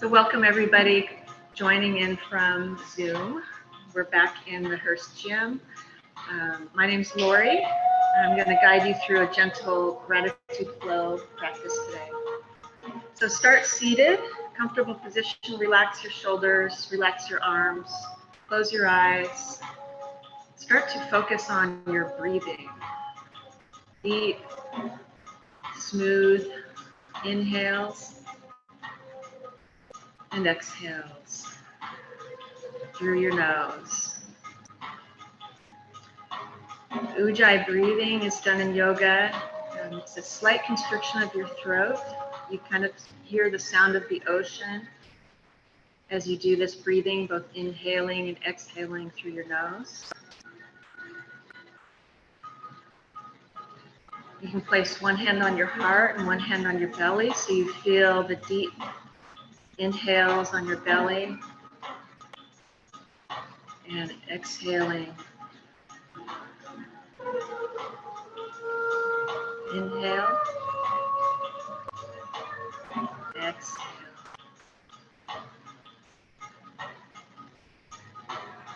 So welcome everybody joining in from Zoom. We're back in the Hearst Gym. My name's Lori. I'm going to guide you through a gentle gratitude flow practice today. So start seated, comfortable position, relax your shoulders, relax your arms, close your eyes. Start to focus on your breathing. Deep, smooth inhales and exhales through your nose. Ujjayi breathing is done in yoga. It's a slight constriction of your throat. You kind of hear the sound of the ocean as you do this breathing, both inhaling and exhaling through your nose. You can place one hand on your heart and one hand on your belly so you feel the deep inhales on your belly and exhaling. Inhale, exhale.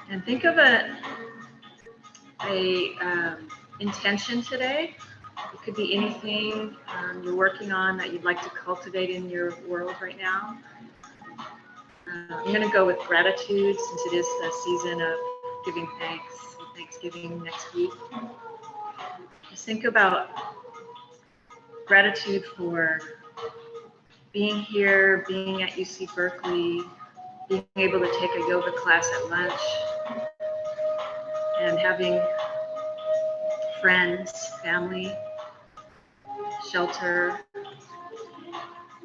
And think of a intention today. It could be anything you're working on that you'd like to cultivate in your world right now. I'm going to go with gratitude since it is the season of giving thanks, Thanksgiving next week. Just think about gratitude for being here, being at UC Berkeley, being able to take a yoga class at lunch, and having friends, family, shelter,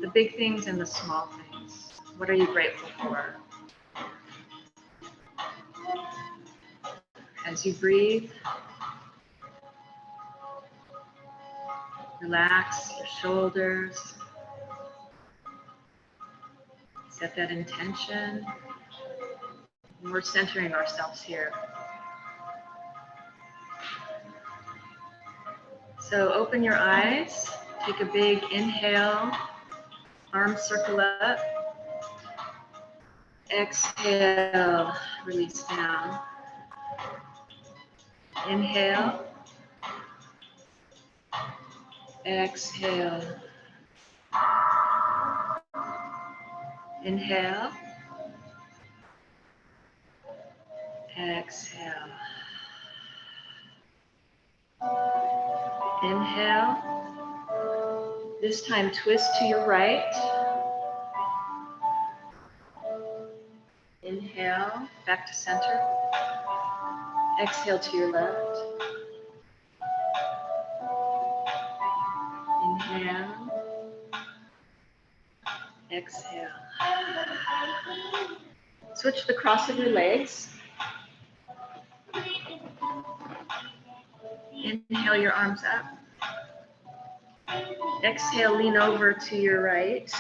the big things and the small things. What are you grateful for? As you breathe, relax your shoulders. Set that intention. And we're centering ourselves here. So open your eyes. Take a big inhale. Arms circle up. Exhale, release down. Inhale. Exhale. Inhale. Exhale. Inhale. This time twist to your right. Inhale, back to center. Exhale to your left. Inhale. Exhale. Switch the cross of your legs. Inhale your arms up. Exhale, lean over to your right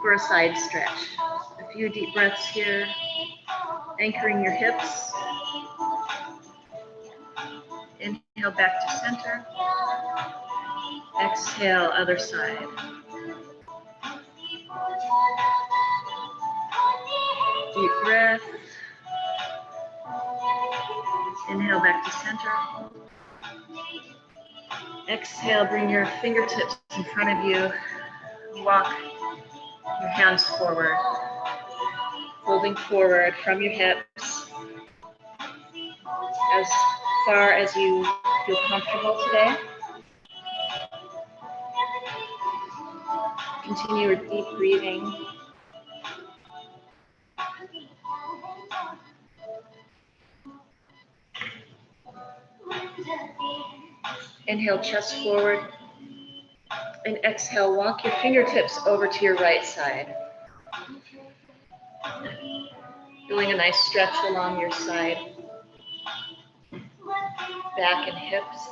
for a side stretch. A few deep breaths here, anchoring your hips. Inhale back to center. Exhale, other side. Deep breath. Inhale back to center. Exhale, bring your fingertips in front of you. Walk your hands forward, folding forward from your hips as far as you feel comfortable today. Continue your deep breathing. Inhale, chest forward. And exhale, walk your fingertips over to your right side. Feeling a nice stretch along your side, back and hips.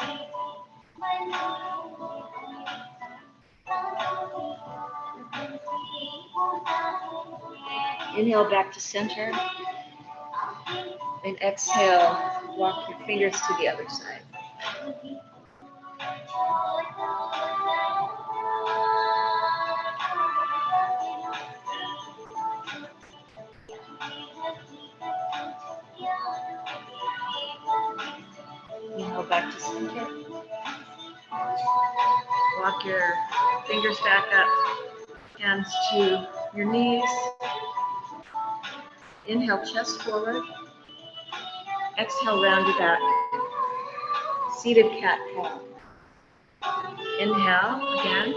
Inhale back to center. And exhale, walk your fingers to the other side. back to center. Walk your fingers back up, hands to your knees. Inhale, chest forward. Exhale, round your back. Seated cat-cow. Inhale again.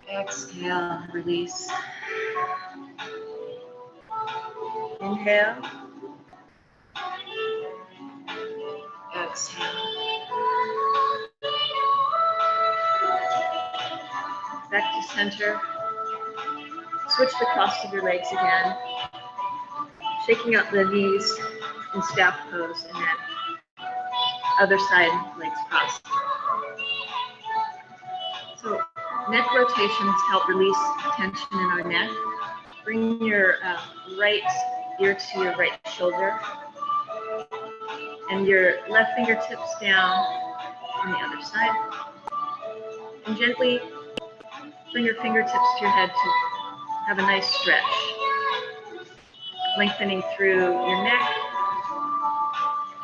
Exhale, release. Inhale. Exhale. Back to center. Switch the cross of your legs again. Shaking out the knees in staff pose and then other side legs crossed. So neck rotations help release tension in our neck. Bring your right ear to your right shoulder and your left fingertips down on the other side. And gently bring your fingertips to your head to have a nice stretch. Lengthening through your neck,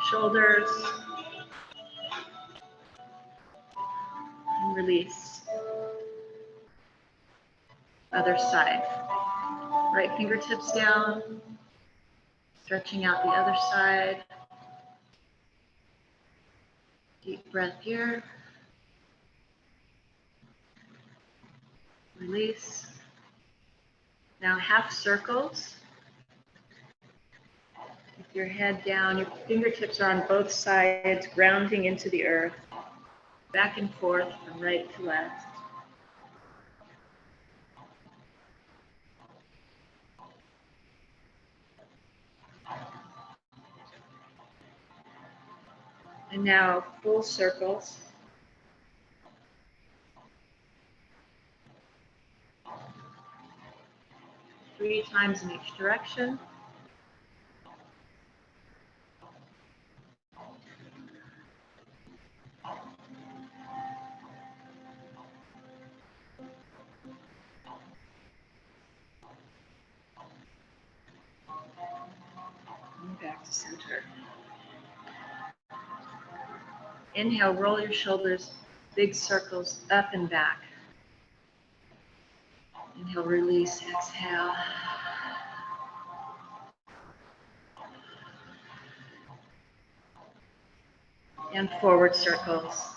shoulders, and release. Other side. Right fingertips down, stretching out the other side. Deep breath here. Release. Now half circles. With your head down, your fingertips are on both sides, grounding into the earth. Back and forth from right to left. And now full circles. Three times in each direction. And back to center. Inhale, roll your shoulders, big circles up and back. Inhale, release, exhale. And forward circles.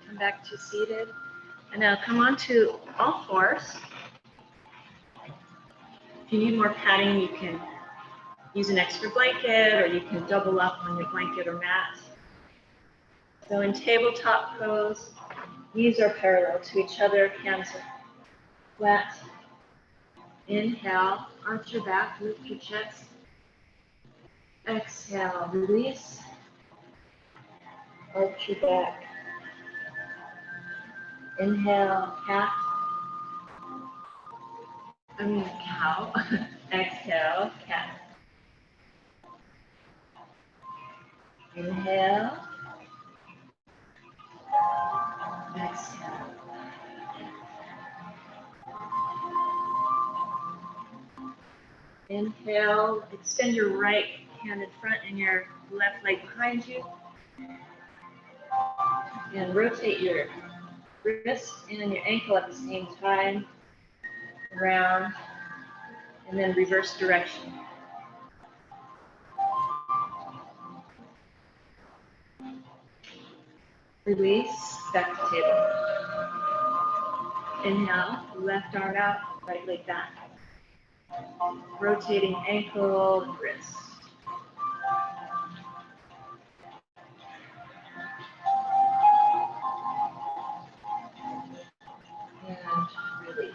Come back to seated. And now come on to all fours. If you need more padding, you can use an extra blanket or you can double up on your blanket or mat. So in tabletop pose, knees are parallel to each other, hands are flat. Inhale, arch your back, lift your chest. Exhale, release. Arch your back. Inhale, cat. Cow. Exhale, cat. Inhale. Exhale. Inhale, extend your right hand in front and your left leg behind you. And rotate your wrist and your ankle at the same time. Around. And then reverse direction. Release, back to table. Inhale, left arm out, right leg back. Rotating ankle and wrist. And release.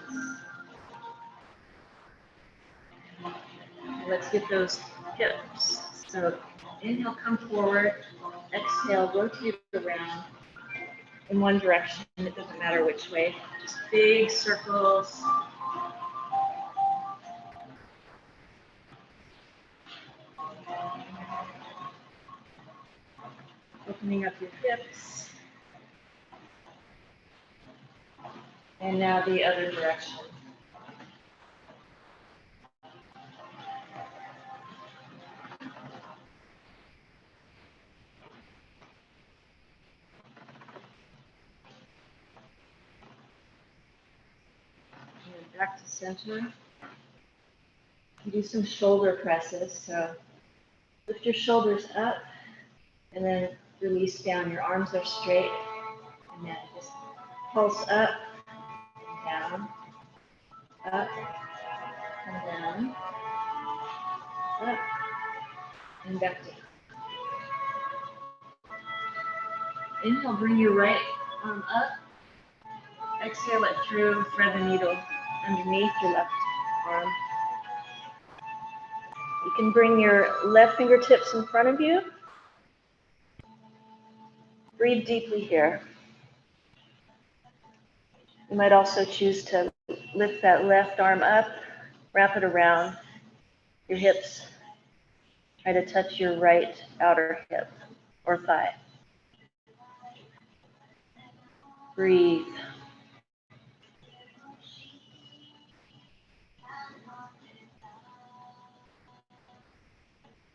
Let's get those hips. So inhale, come forward. Exhale, rotate around in one direction. It doesn't matter which way. Just big circles. Opening up your hips. And now the other direction. And back to center. Do some shoulder presses. So lift your shoulders up and then release down. Your arms are straight. And then just pulse up and down, up and down, up and back down. Inhale, bring your right arm up. Exhale it through, thread the needle underneath your left arm. You can bring your left fingertips in front of you. Breathe deeply here. You might also choose to lift that left arm up, wrap it around your hips. Try to touch your right outer hip or thigh. Breathe.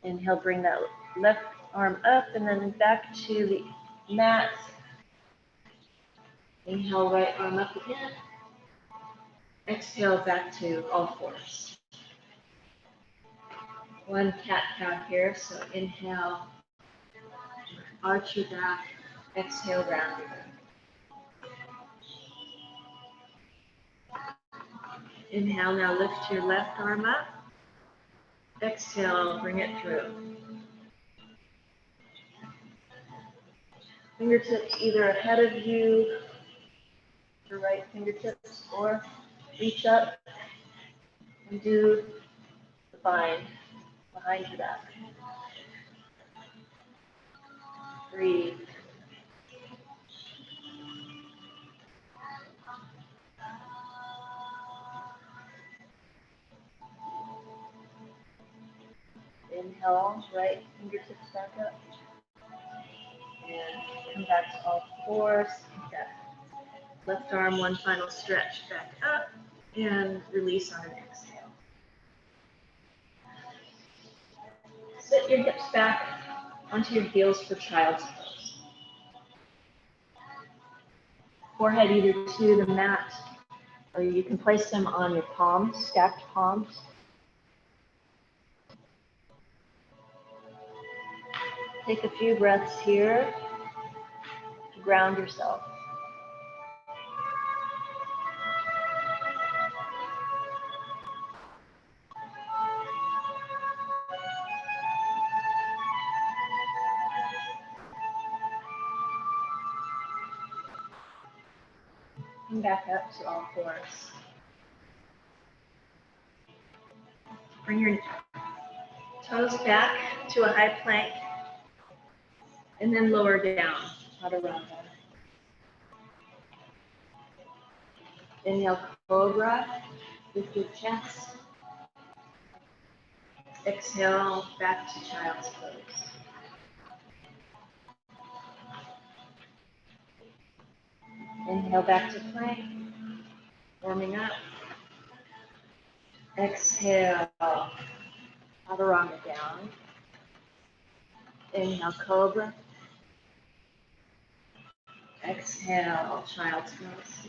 Inhale, bring that left arm up and then back to the mat. Inhale, right arm up again. Exhale, back to all fours. One cat-cow here, so inhale, arch your back, exhale, round your back. Inhale, now lift your left arm up. Exhale, bring it through. Fingertips either ahead of you, your right fingertips, or reach up and do the bind behind your back. Breathe. Inhale, right fingertips back up. And come back to all fours. Left arm, one final stretch back up. And release on an exhale. Sit your hips back onto your heels for child's pose. Forehead either to the mat, or you can place them on your palms, stacked palms. Take a few breaths here to ground yourself. And back up to all fours. Bring your toes back to a high plank and then lower down, chaturanga. Inhale, cobra, lift your chest. Exhale, back to child's pose. Inhale, back to plank, warming up. Exhale, chaturanga down. Inhale, cobra. Exhale, child's pose.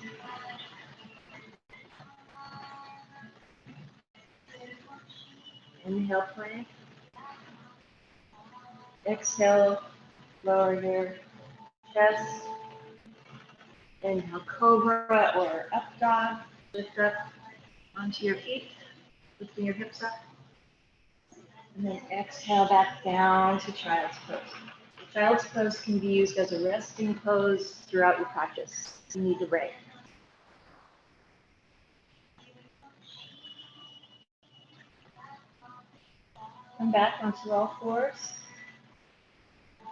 Inhale, plank. Exhale, lower your chest. Inhale, cobra or up dog. Lift up onto your feet, lifting your hips up. And then exhale back down to child's pose. Child's pose can be used as a resting pose throughout your practice. You need to break. Come back onto all fours.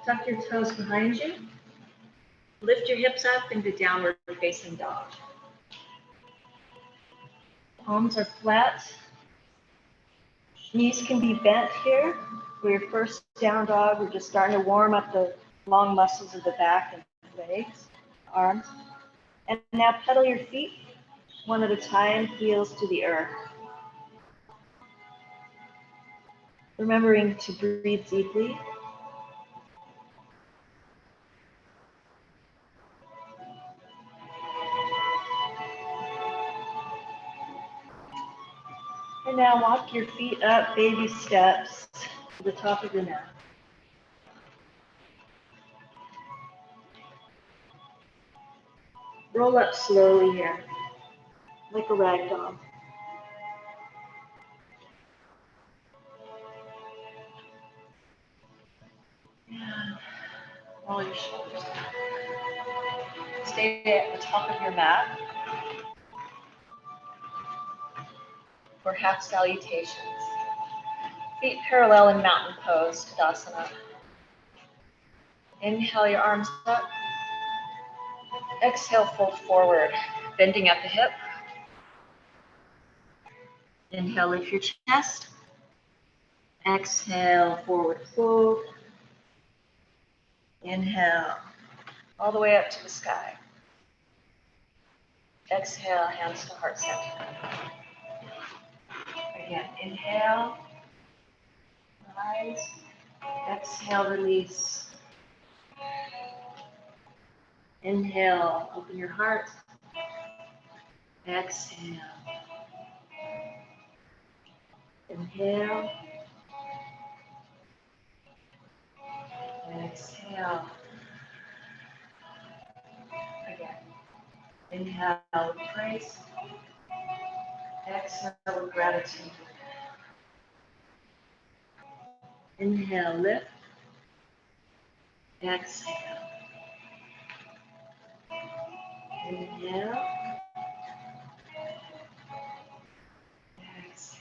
Tuck your toes behind you. Lift your hips up into downward facing dog. Palms are flat. Knees can be bent here. For your first down dog, we're just starting to warm up the long muscles of the back and legs, arms. And now pedal your feet one at a time, heels to the earth. Remembering to breathe deeply. And now walk your feet up, baby steps, to the top of your mat. Roll up slowly here, like a rag doll. And roll your shoulders down. Stay at the top of your mat for half salutations. Feet parallel in mountain pose, Tadasana. Inhale your arms up. Exhale, fold forward, bending at the hip. Inhale, lift your chest. Exhale, forward fold. Inhale, all the way up to the sky. Exhale, hands to heart center. Again, inhale, rise. Exhale, release. Inhale, open your heart. Exhale. Inhale. Exhale. Again. Inhale with grace. Exhale with gratitude. Inhale, lift. Exhale. Inhale. Exhale.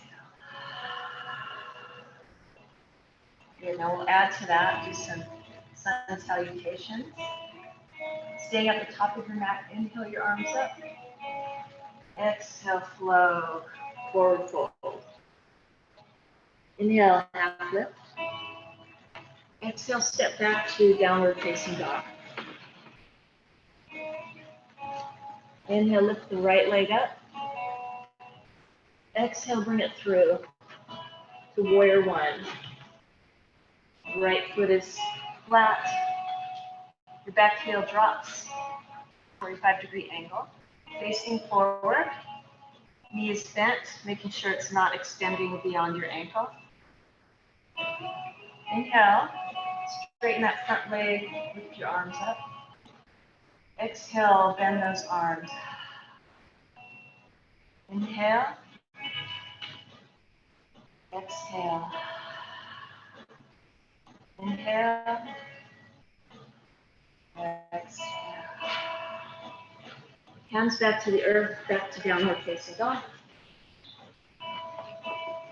Good. Now we'll add to that, do some sun salutations. Staying at the top of your mat, inhale your arms up. Exhale, flow, forward fold. Inhale, half lift. Exhale, step back to downward facing dog. Inhale, lift the right leg up. Exhale, bring it through to warrior one. Right foot is flat. Your back heel drops, 45-degree angle. Facing forward, knee is bent, making sure it's not extending beyond your ankle. Inhale, straighten that front leg, lift your arms up. Exhale, bend those arms. Inhale. Exhale. Inhale. Exhale. Hands back to the earth, back to downward facing dog.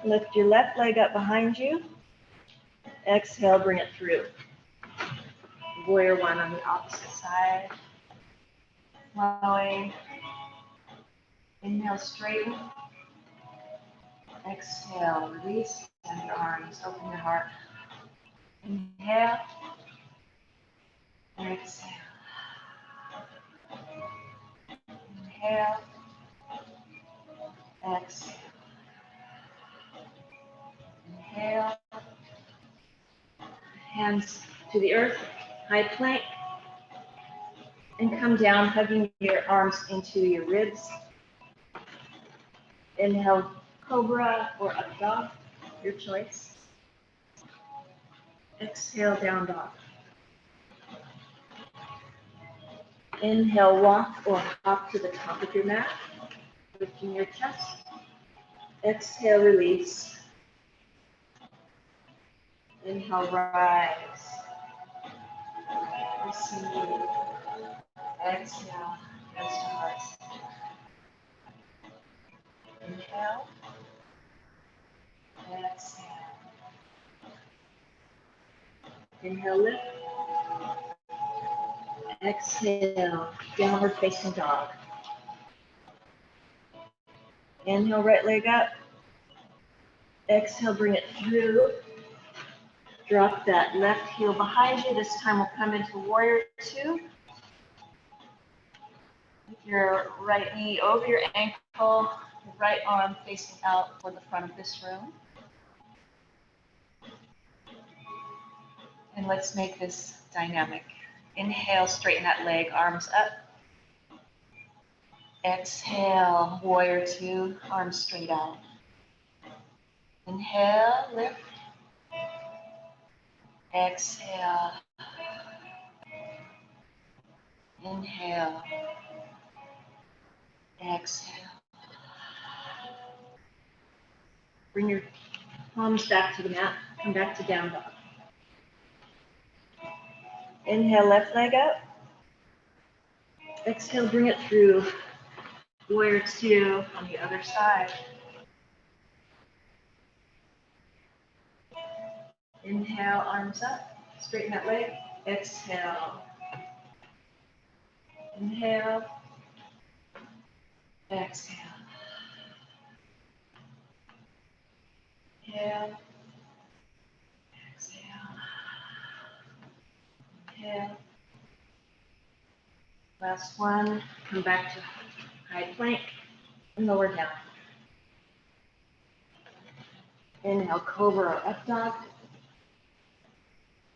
Lift your left leg up behind you. Exhale, bring it through. Warrior one on the opposite side. Flowing. Inhale, straighten. Exhale, release. Bend your arms, open your heart. Inhale. Exhale. Inhale. Exhale. Inhale. Hands to the earth, high plank. And come down, hugging your arms into your ribs. Inhale, cobra or up dog, your choice. Exhale, down dog. Inhale, walk or hop to the top of your mat, lifting your chest. Exhale, release. Inhale, rise. Receive. Exhale, hands to hearts. Inhale. Exhale. Inhale, lift. Exhale, downward facing dog. Inhale, right leg up. Exhale, bring it through. Drop that left heel behind you. This time we'll come into warrior two. With your right knee over your ankle, your right arm facing out toward the front of this room. And let's make this dynamic. Inhale, straighten that leg, arms up. Exhale, warrior two, arms straight out. Inhale, lift. Exhale. Inhale. Exhale. Bring your palms back to the mat. Come back to down dog. Inhale, left leg up. Exhale, bring it through. Warrior two on the other side. Inhale, arms up. Straighten that leg. Exhale. Inhale. Exhale. Inhale. Exhale. Inhale. Last one. Come back to high plank and lower down. Inhale, cobra or up dog.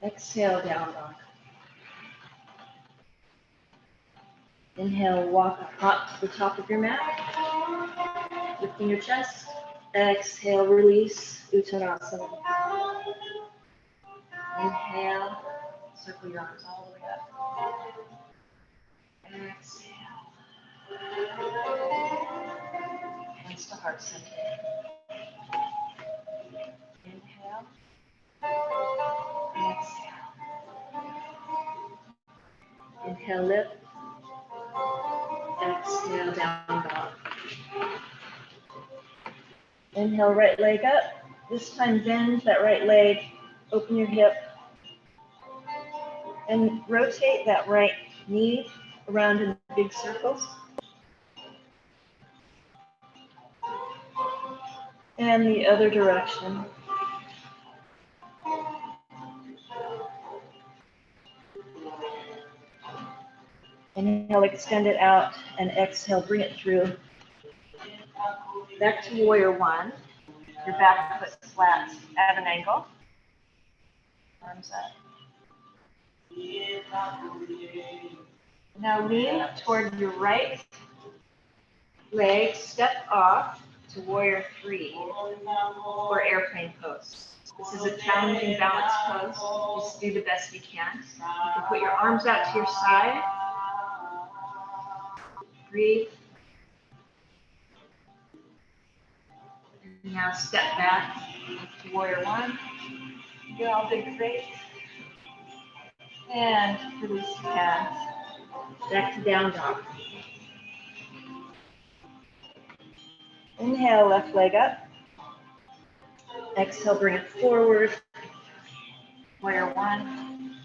Exhale, down dog. Inhale, walk hop to the top of your mat, lifting your chest. Exhale, release, Uttanasana. Inhale, circle your arms all the way up. Exhale. Hands to heart center. Inhale. Exhale. Inhale, lift. Exhale, down dog. Inhale, right leg up. This time bend that right leg, open your hip, and rotate that right knee around in big circles. And the other direction. Inhale, extend it out, and exhale, bring it through. Back to warrior one. Your back foot flat at an angle. Arms up. Now lean toward your right leg, step off to warrior three or airplane pose. This is a challenging balance pose. Just do the best you can. You can put your arms out to your side. Breathe. And now step back to warrior one. Get all big face. And release your hands. Back to down dog. Inhale, left leg up. Exhale, bring it forward. Warrior one.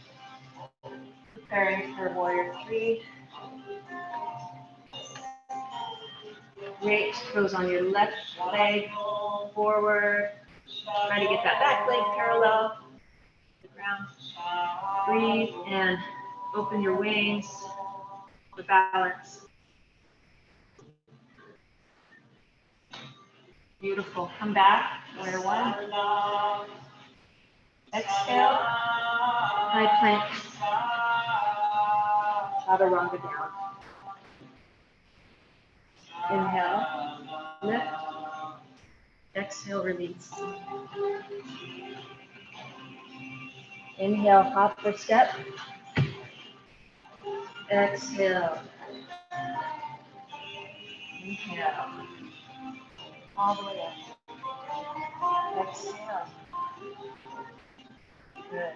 Preparing for warrior three. Great. Toes on your left leg forward. Try to get that back leg parallel to the ground. Breathe and open your wings for balance. Beautiful. Come back. Warrior one. Exhale. High plank. Chaturanga down. Inhale. Lift. Exhale, release. Inhale, hop or step. Exhale. Inhale. All the way up. Exhale. Good.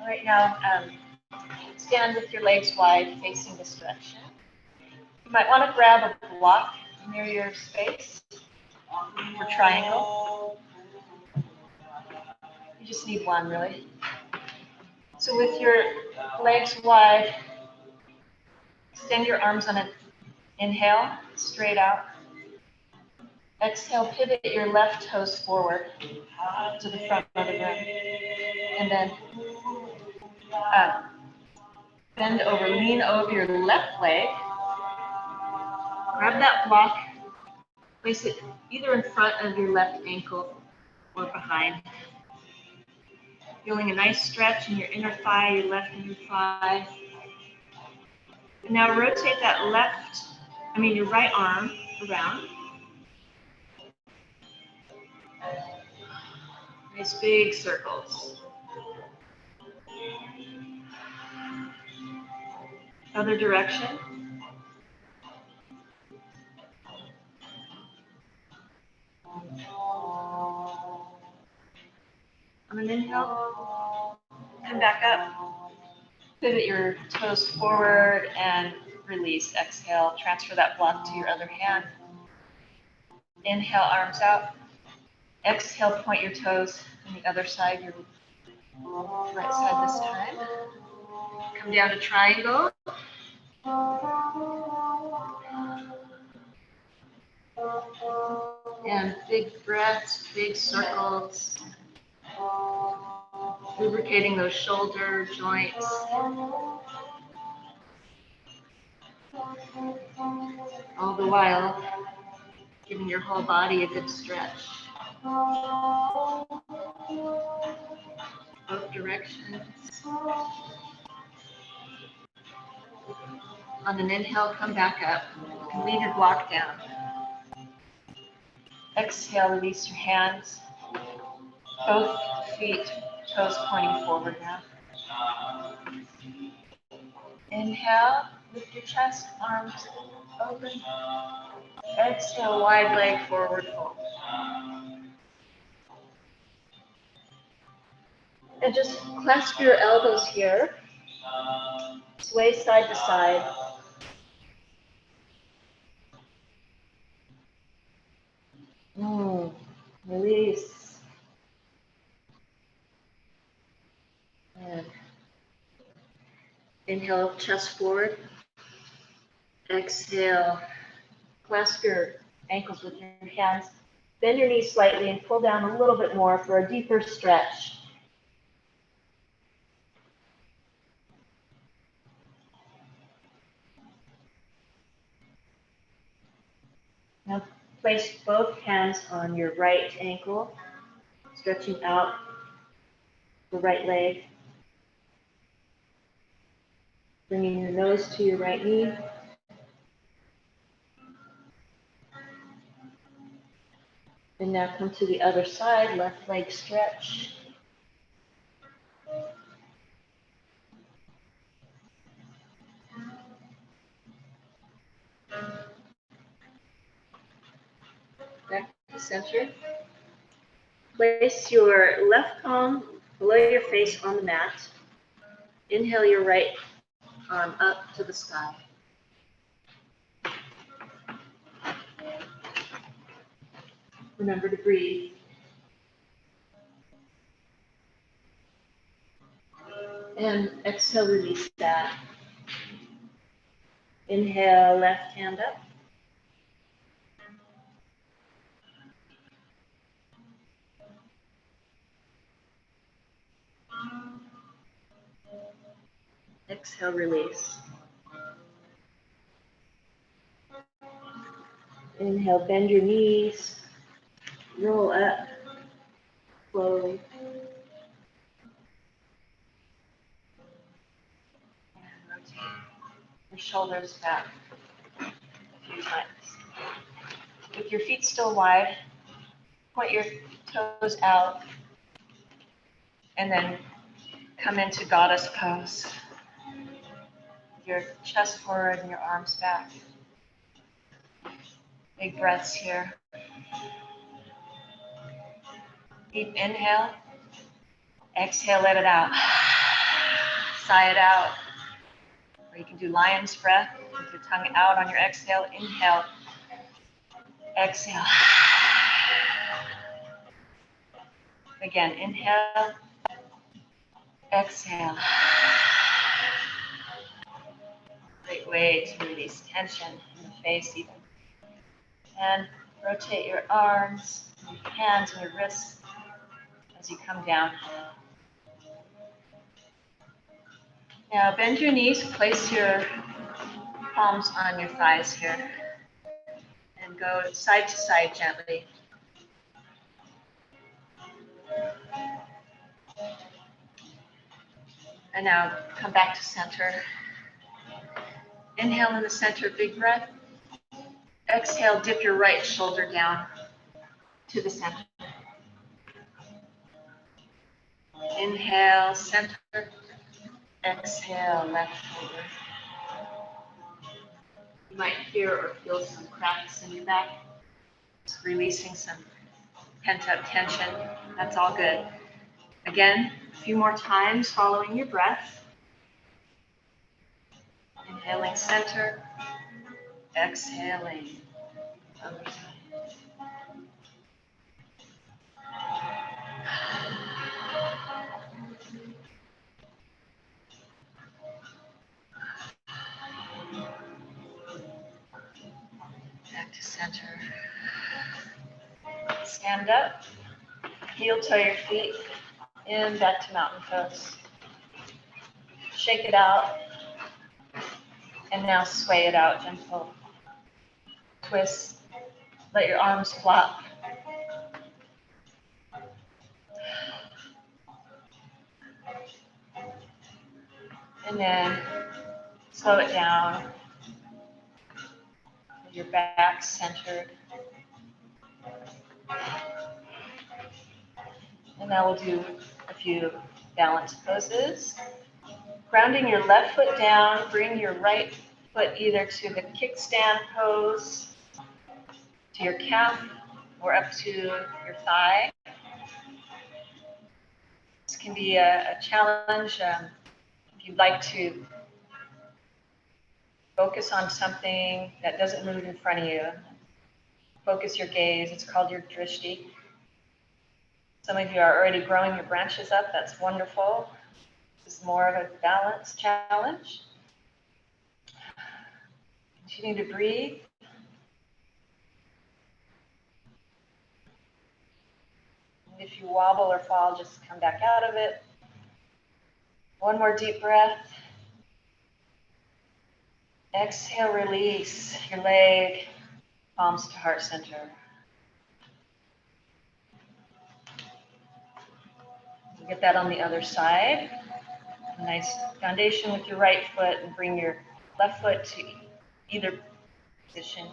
All right, now stand with your legs wide facing this direction. You might want to grab a block near your space or triangle. You just need one, really. So with your legs wide, extend your arms on an inhale, straight out. Exhale, pivot your left toes forward to the front of the room. And then bend over, lean over your left leg. Grab that block, place it either in front of your left ankle or behind. Feeling a nice stretch in your inner thigh, your left inner thigh. And now rotate that your right arm around. Nice big circles. Other direction. On an inhale, come back up. Pivot your toes forward and release. Exhale, transfer that block to your other hand. Inhale, arms out. Exhale, point your toes on the other side, your right side this time. Come down to triangle. And big breaths, big circles. Lubricating those shoulder joints. All the while, giving your whole body a good stretch. Both directions. On an inhale, come back up. You can leave your block down. Exhale, release your hands. Both feet, toes pointing forward now. Inhale, lift your chest, arms open. Exhale, wide leg forward fold. And just clasp your elbows here. Sway side to side. Release. And inhale, chest forward. Exhale, clasp your ankles with your hands. Bend your knees slightly and pull down a little bit more for a deeper stretch. Now place both hands on your right ankle, stretching out the right leg. Bringing your nose to your right knee. And now come to the other side, left leg stretch. Back to center. Place your left palm below your face on the mat. Inhale your right arm up to the sky. Remember to breathe. And exhale, release that. Inhale, left hand up. Exhale, release. Inhale, bend your knees. Roll up slowly. And rotate your shoulders back a few times. With your feet still wide, point your toes out, and then come into goddess pose. Your chest forward and your arms back. Big breaths here. Deep inhale. Exhale, let it out. Sigh it out. Or you can do lion's breath with your tongue out on your exhale. Inhale. Exhale. Again, inhale. Exhale. Great way to release tension in the face even. And Rotate your arms, your hands, and your wrists as you come down. Now bend your knees, place your palms on your thighs here, and go side to side gently. And now come back to center. Inhale in the center, big breath. Exhale, dip your right shoulder down to the center. Inhale, center. Exhale, left shoulder. You might hear or feel some cracks in your back. Just releasing some pent-up tension. That's all good. Again, a few more times following your breath. Inhaling center. Exhaling other side. Back to center. Stand up. Heel toe your feet in, back to mountain pose. Shake it out. And now sway it out, gentle twist. Let your arms flop. And then slow it down. With your back centered. And now we'll do a few balance poses. Grounding your left foot down, bring your right foot either to the kickstand pose, to your calf, or up to your thigh. This can be a challenge if you'd like to focus on something that doesn't move in front of you. Focus your gaze. It's called your drishti. Some of you are already growing your branches up. That's wonderful. This is more of a balance challenge. Continue to breathe. And if you wobble or fall, just come back out of it. One more deep breath. Exhale, release your leg, palms to heart center. Get that on the other side. A nice foundation with your right foot, and bring your left foot to either position.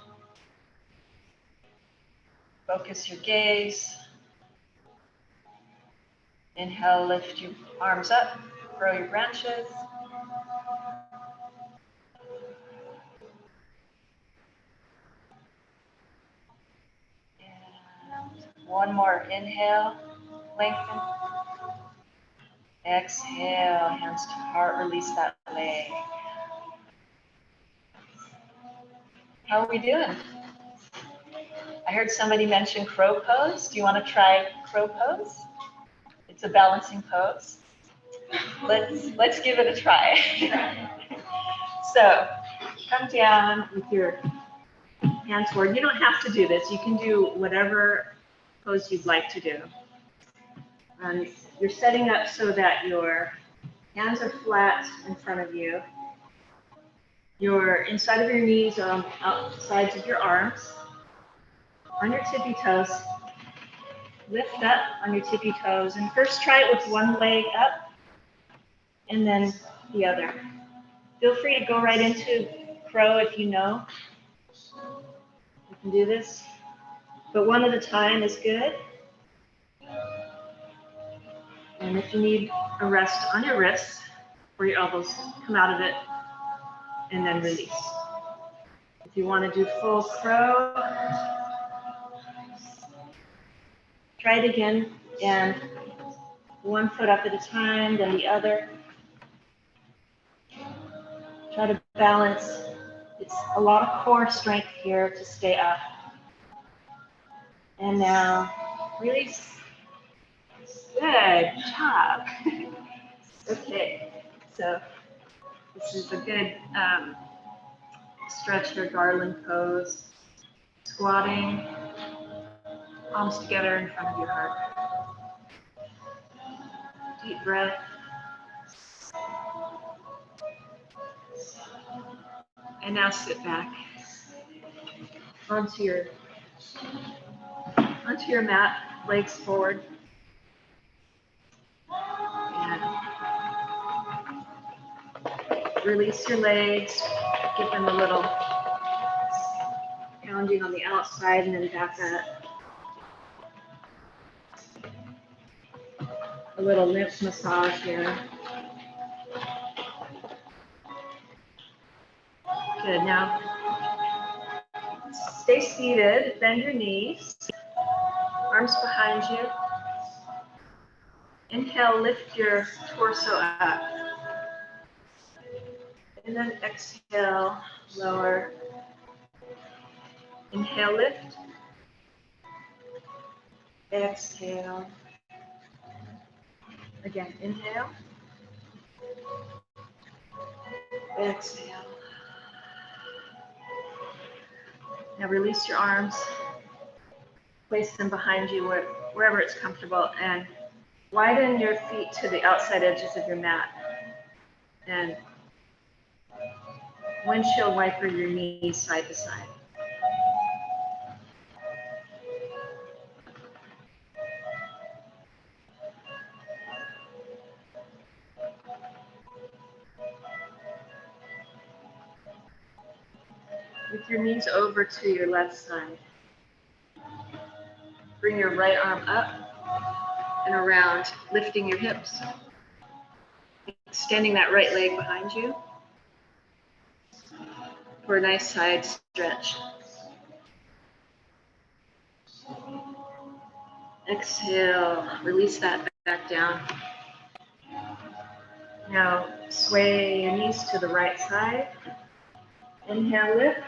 Focus your gaze. Inhale, lift your arms up, grow your branches. And one more inhale, lengthen. Exhale, hands to heart, release that leg. How are we doing? I heard somebody mention crow pose. Do you want to try crow pose? It's a balancing pose. Let's give it a try. So come down with your hands forward. You don't have to do this. You can do whatever pose you'd like to do. You're setting up so that your hands are flat in front of you. Your inside of your knees are on the outsides of your arms. On your tippy toes, lift up on your tippy toes, and first try it with one leg up and then the other. Feel free to go right into crow if you know. You can do this, but one at a time is good. And if you need a rest on your wrists or your elbows, come out of it and then release. If you want to do full crow, try it again, and one foot up at a time, then the other. Try to balance. It's a lot of core strength here to stay up. And now release. Good job. Okay, so this is a good stretch your garland pose. Squatting, Palms together in front of your heart. Deep breath. And now sit back onto your mat, legs forward. And release your legs, give them a little pounding on the outside and then back up. A little lymph massage here. Good. Now, stay seated, bend your knees, arms behind you. Inhale, lift your torso up. And then exhale, lower. Inhale, lift. Exhale. Again, inhale. Exhale. Now release your arms. Place them behind you wherever it's comfortable, and widen your feet to the outside edges of your mat. And windshield wiper your knees side to side. With your knees over to your left side. Bring your right arm up and around, lifting your hips. Extending that right leg behind you for a nice side stretch. Exhale, release that back down. Now sway your knees to the right side. Inhale, lift.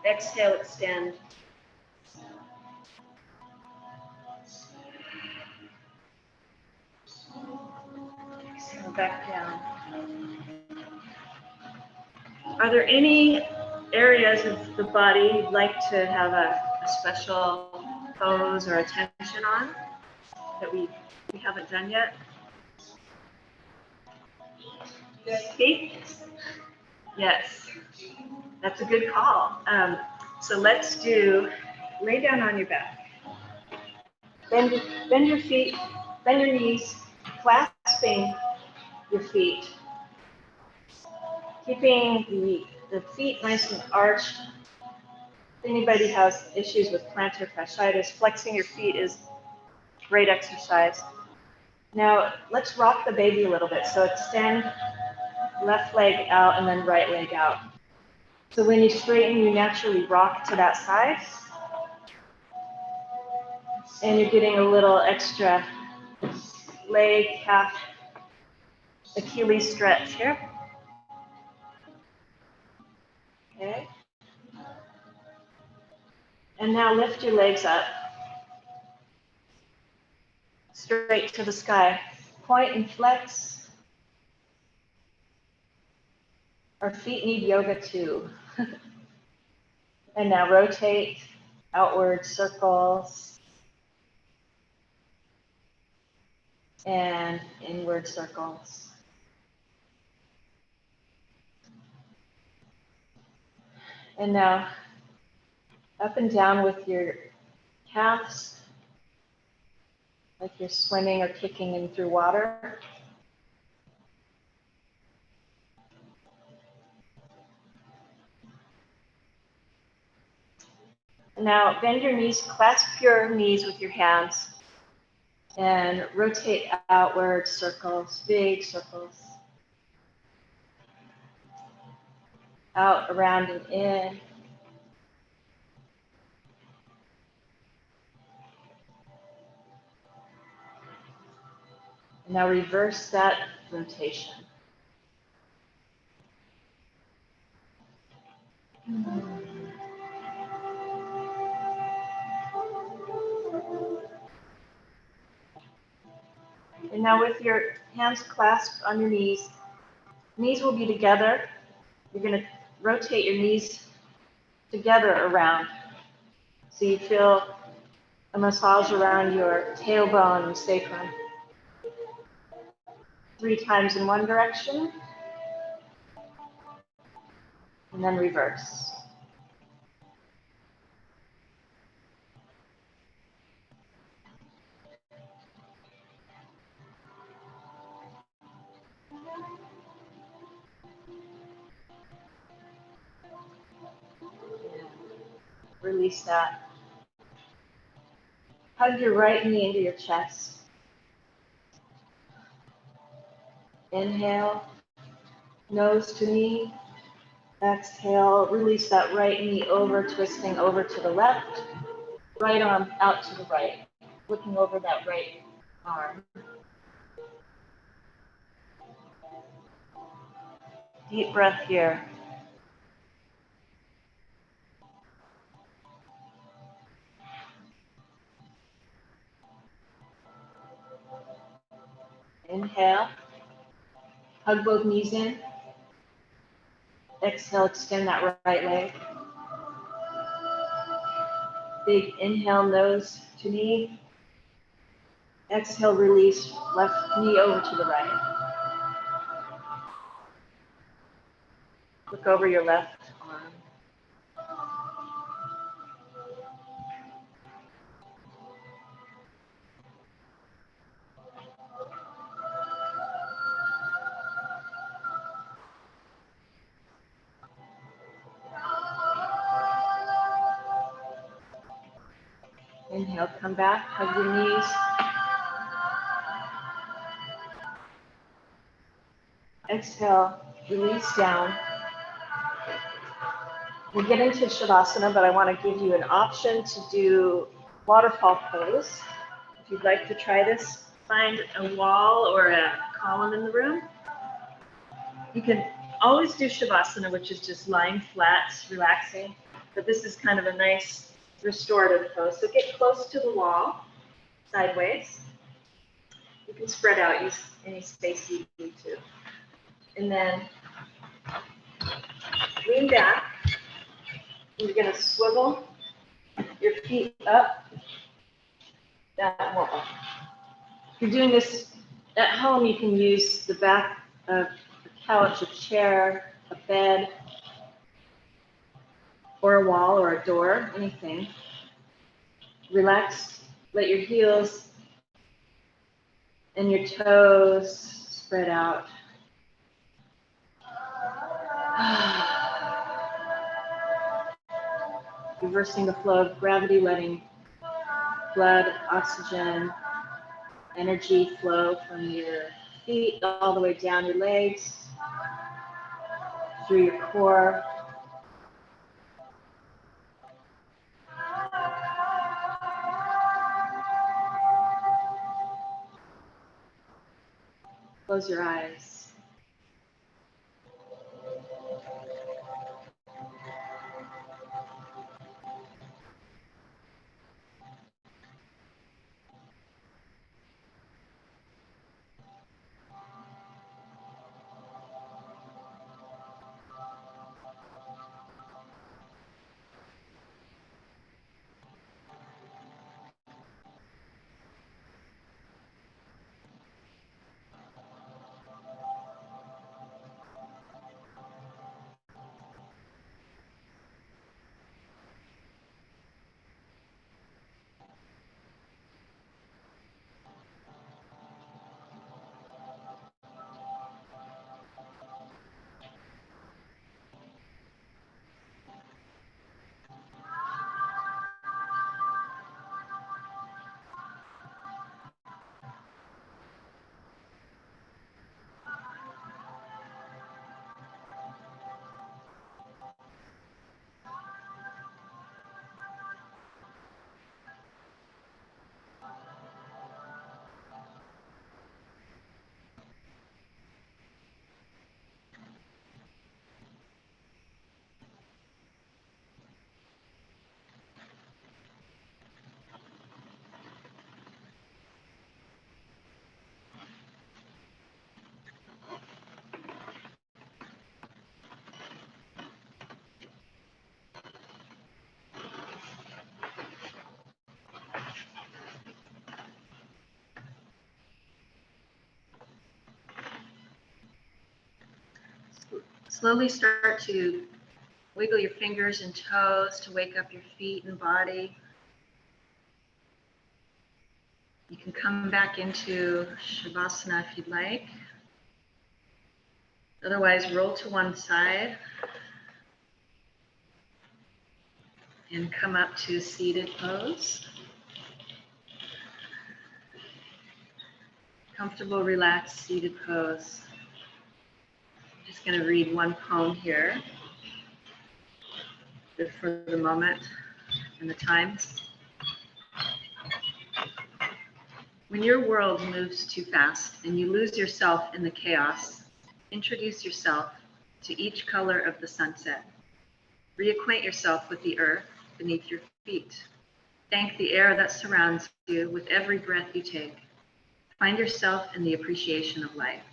Exhale, extend. Exhale, back down. Are there any areas of the body you'd like to have a special pose or attention on that we haven't done yet? Feet? Yes, that's a good call. So let's do, lay down on your back. Bend your feet, bend your knees, clasping your feet. Keeping the feet nice and arched. If anybody has issues with plantar fasciitis, flexing your feet is great exercise. Now, let's rock the baby a little bit. So extend left leg out and then right leg out. So when you straighten, you naturally rock to that side. And you're getting a little extra leg, calf, Achilles stretch here. Okay. And now lift your legs up. Straight to the sky. Point and flex. Our feet need yoga too. And now rotate, outward circles, and inward circles. And now up and down with your calves, like you're swimming or kicking in through water. Now bend your knees, clasp your knees with your hands, and rotate outward circles, big circles. Out, around, and in. And now reverse that rotation. And now with your hands clasped on your knees will be together. You're going to rotate your knees together around. So you feel a massage around your tailbone and sacrum. 3 times in one direction, and then reverse. Release that. Hug your right knee into your chest. Inhale, nose to knee. Exhale, release that right knee over, twisting over to the left. Right arm out to the right, looking over that right arm. Deep breath here. Inhale, hug both knees in. Exhale, extend that right leg. Big inhale, nose to knee. Exhale, release, left knee over to the right. Look over your left arm. Inhale, come back, hug your knees. Exhale, release down. We'll get into Shavasana, but I want to give you an option to do waterfall pose. If you'd like to try this, find a wall or a column in the room. You can always do Shavasana, which is just lying flat, relaxing, but this is kind of a nice restorative pose. So get close to the wall, sideways. You can spread out, use any space you need to. And then lean back. You're going to swivel your feet up that wall. If you're doing this at home, you can use the back of a couch, a chair, a bed, or a wall or a door, anything. Relax, let your heels and your toes spread out. Reversing the flow of gravity, letting blood, oxygen, energy flow from your feet all the way down your legs, through your core. Close your eyes. Slowly start to wiggle your fingers and toes to wake up your feet and body. You can come back into Shavasana if you'd like. Otherwise, roll to one side and come up to seated pose. Comfortable, relaxed, seated pose. I'm just going to read one poem here for the moment and the times. When your world moves too fast and you lose yourself in the chaos, introduce yourself to each color of the sunset. Reacquaint yourself with the earth beneath your feet. Thank the air that surrounds you with every breath you take. Find yourself in the appreciation of life.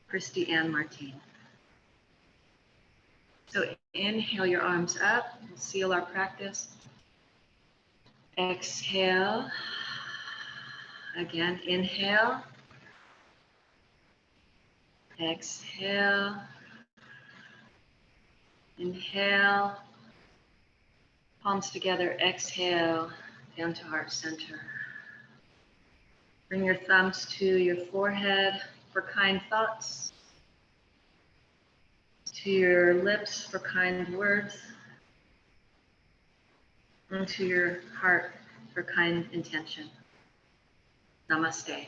Christy Ann Martin. So inhale your arms up, we'll seal our practice. Exhale. Again, inhale. Exhale. Inhale. Palms together, exhale, down to heart center. Bring your thumbs to your forehead for kind thoughts, to your lips for kind words, and to your heart for kind intention. Namaste.